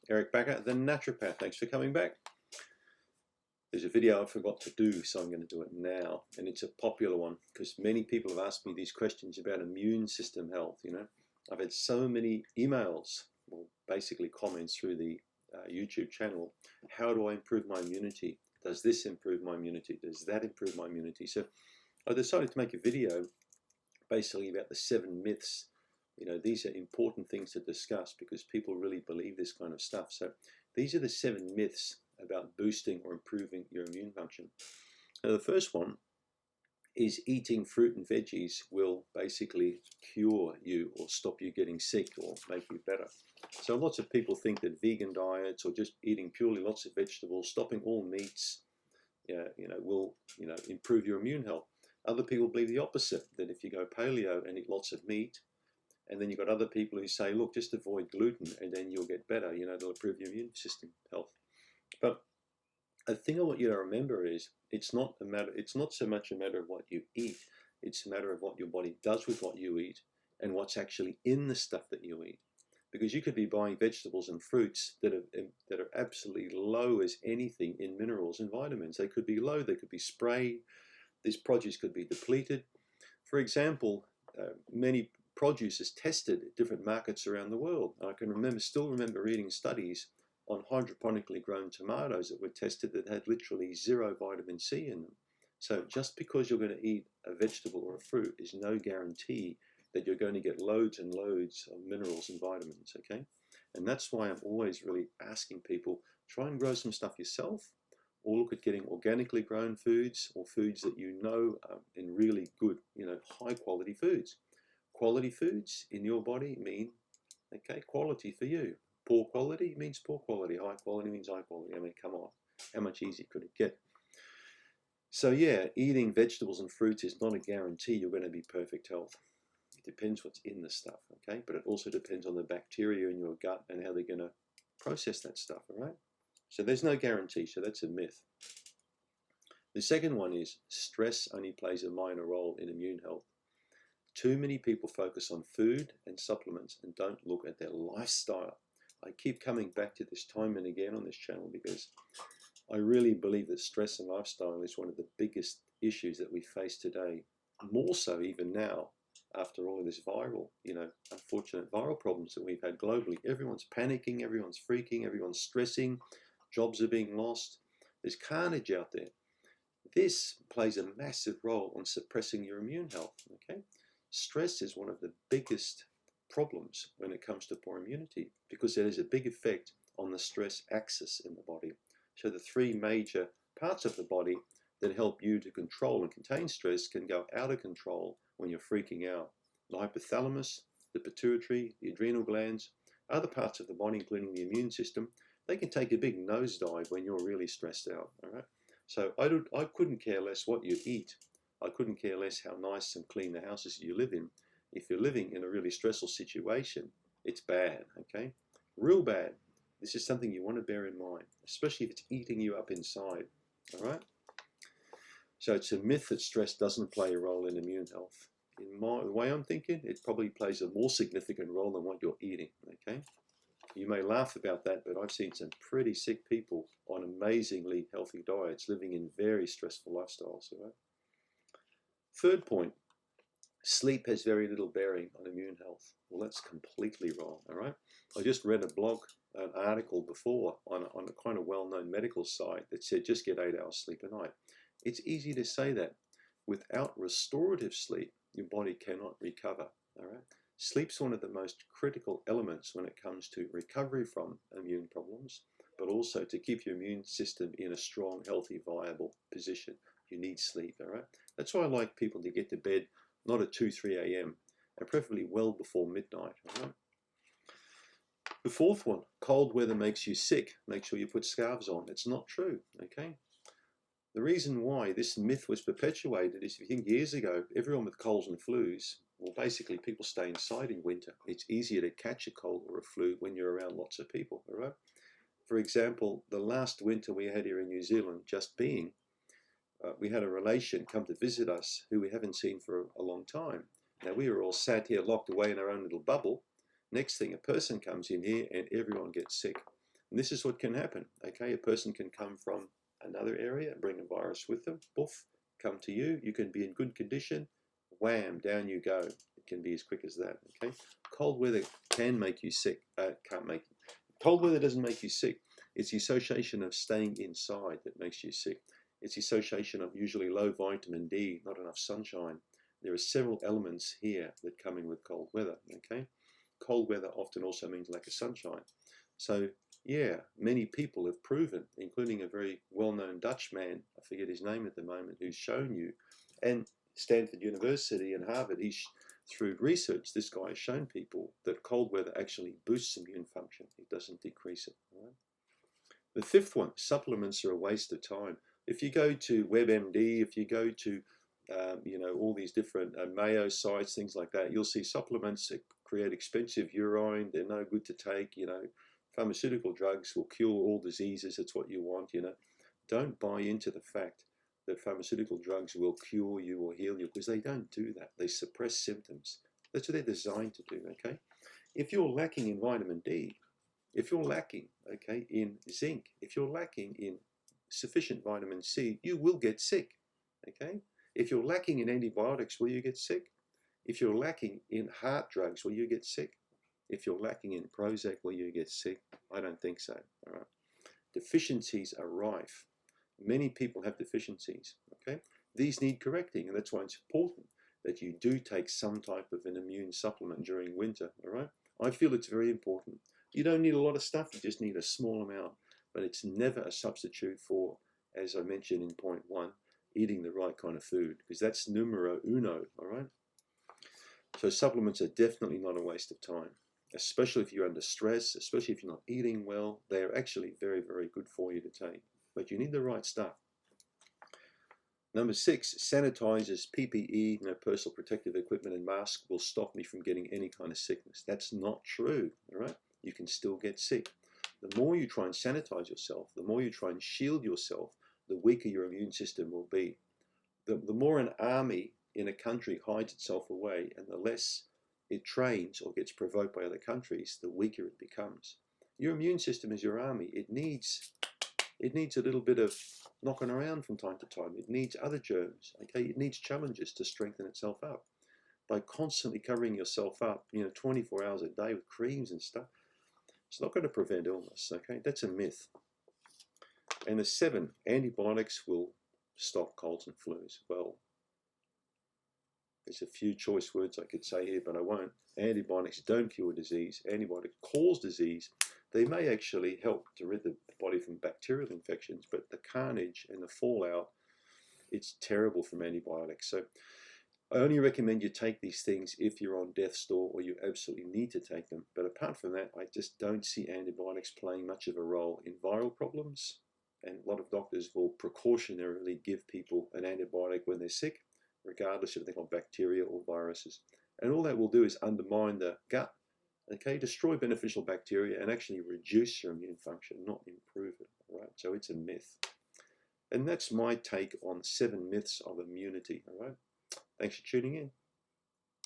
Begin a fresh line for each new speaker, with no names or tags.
Eric Bakker, the naturopath. Thanks for coming back. There's a video I forgot to do, so I'm going to do it now. And it's a popular one because many people have asked me these questions about immune system health. I've had so many emails, well, basically comments through the YouTube channel. How do I improve my immunity? Does this improve my immunity? Does that improve my immunity? So I decided to make a video basically about the 7 myths. These are important things to discuss because people really believe this kind of stuff. So these are the 7 myths about boosting or improving your immune function. Now, the first one is eating fruit and veggies will basically cure you or stop you getting sick or make you better. So lots of people think that vegan diets or just eating purely lots of vegetables, stopping all meats, will improve your immune health. Other people believe the opposite, that if you go paleo and eat lots of meat, and then you've got other people who say, look, just avoid gluten and then you'll get better, it'll improve your immune system health. But the thing I want you to remember is it's not so much a matter of what you eat, it's a matter of what your body does with what you eat and what's actually in the stuff that you eat. Because you could be buying vegetables and fruits that are absolutely low as anything in minerals and vitamins. They could be low, they could be sprayed, this produce could be depleted. For example, many produce is tested at different markets around the world. I can still remember reading studies on hydroponically grown tomatoes that were tested that had literally 0 vitamin C in them. So just because you're going to eat a vegetable or a fruit is no guarantee that you're going to get loads and loads of minerals and vitamins, okay? And that's why I'm always really asking people, try and grow some stuff yourself, or look at getting organically grown foods or foods that in really good, high quality foods. Quality foods in your body mean, okay, quality for you. Poor quality means poor quality. High quality means high quality. I mean, come on. How much easier could it get? So yeah, eating vegetables and fruits is not a guarantee you're going to be perfect health. It depends what's in the stuff, okay? But it also depends on the bacteria in your gut and how they're going to process that stuff, all right? So there's no guarantee, so that's a myth. The second one is stress only plays a minor role in immune health. Too many people focus on food and supplements and don't look at their lifestyle. I keep coming back to this time and again on this channel because I really believe that stress and lifestyle is one of the biggest issues that we face today, more so even now after all of this unfortunate viral problems that we've had globally. Everyone's panicking, everyone's freaking, everyone's stressing, jobs are being lost. There's carnage out there. This plays a massive role on suppressing your immune health, okay? Stress is one of the biggest problems when it comes to poor immunity because it has a big effect on the stress axis in the body. So the 3 major parts of the body that help you to control and contain stress can go out of control when you're freaking out. The hypothalamus, the pituitary, the adrenal glands, other parts of the body, including the immune system, they can take a big nosedive when you're really stressed out, all right? So I couldn't care less what you eat. I couldn't care less how nice and clean the houses you live in. If you're living in a really stressful situation, it's bad, okay? Real bad. This is something you want to bear in mind, especially if it's eating you up inside, all right? So it's a myth that stress doesn't play a role in immune health. The way I'm thinking, it probably plays a more significant role than what you're eating, okay? You may laugh about that, but I've seen some pretty sick people on amazingly healthy diets living in very stressful lifestyles, all right? Third point, sleep has very little bearing on immune health. Well, that's completely wrong, all right? I just read an article before on a kind of well-known medical site that said just get 8 hours sleep a night. It's easy to say that. Without restorative sleep, your body cannot recover, all right? Sleep's one of the most critical elements when it comes to recovery from immune problems, but also to keep your immune system in a strong, healthy, viable position. You need sleep, all right? That's why I like people to get to bed not at 2, 3 a.m., and preferably well before midnight, all right? The fourth one, cold weather makes you sick. Make sure you put scarves on. It's not true, okay? The reason why this myth was perpetuated is if you think years ago, everyone with colds and flus, well, basically people stay inside in winter. It's easier to catch a cold or a flu when you're around lots of people, all right? For example, the last winter we had here in New Zealand, we had a relation come to visit us who we haven't seen for a long time. Now, we were all sat here locked away in our own little bubble. Next thing, a person comes in here and everyone gets sick. And this is what can happen. Okay, a person can come from another area, bring a virus with them, poof, come to you. You can be in good condition, wham, down you go. It can be as quick as that. Okay, cold weather can make you sick. Cold weather doesn't make you sick. It's the association of staying inside that makes you sick. It's the association of usually low vitamin D, not enough sunshine. There are several elements here that come in with cold weather. Okay, cold weather often also means lack of sunshine. So yeah, many people have proven, including a very well-known Dutch man, I forget his name at the moment, who's shown you, and Stanford University and Harvard, through research, this guy has shown people that cold weather actually boosts immune function. It doesn't decrease it. Right? The fifth one, supplements are a waste of time. If you go to WebMD, if you go to all these different Mayo sites, things like that, you'll see supplements that create expensive urine. They're no good to take. Pharmaceutical drugs will cure all diseases. That's what you want. Don't buy into the fact that pharmaceutical drugs will cure you or heal you, because they don't do that. They suppress symptoms. That's what they're designed to do. Okay, if you're lacking in vitamin D, if you're lacking, okay, in zinc, if you're lacking in sufficient vitamin C, you will get sick. Okay, if you're lacking in antibiotics, will you get sick? If you're lacking in heart drugs, will you get sick? If you're lacking in Prozac, will you get sick? I don't think so. All right. Deficiencies are rife. Many people have deficiencies. Okay, these need correcting, and that's why it's important that you do take some type of an immune supplement during winter. All right, I feel it's very important. You don't need a lot of stuff. You just need a small amount, but it's never a substitute for, as I mentioned in point 1, eating the right kind of food, because that's numero uno. All right. So supplements are definitely not a waste of time, especially if you're under stress, especially if you're not eating well. They are actually very, very good for you to take, but you need the right stuff. Number 6, sanitizers, PPE, personal protective equipment and masks will stop me from getting any kind of sickness. That's not true, all right? You can still get sick. The more you try and sanitize yourself, the more you try and shield yourself, the weaker your immune system will be. The more an army in a country hides itself away, and the less it trains or gets provoked by other countries, the weaker it becomes. Your immune system is your army. It needs a little bit of knocking around from time to time. It needs other germs. Okay, it needs challenges to strengthen itself up. By constantly covering yourself up, 24 hours a day with creams and stuff, it's not going to prevent illness. Okay, that's a myth. And the 7, antibiotics will stop colds and flus. Well, there's a few choice words I could say here, but I won't. Antibiotics don't cure disease. Antibiotics cause disease. They may actually help to rid the body from bacterial infections, but the carnage and the fallout, it's terrible from antibiotics. So I only recommend you take these things if you're on death's door or you absolutely need to take them. But apart from that, I just don't see antibiotics playing much of a role in viral problems. And a lot of doctors will precautionarily give people an antibiotic when they're sick, regardless if they've got bacteria or viruses. And all that will do is undermine the gut, okay, destroy beneficial bacteria and actually reduce your immune function, not improve it, all right? So it's a myth. And that's my take on 7 myths of immunity, all right? Thanks for tuning in.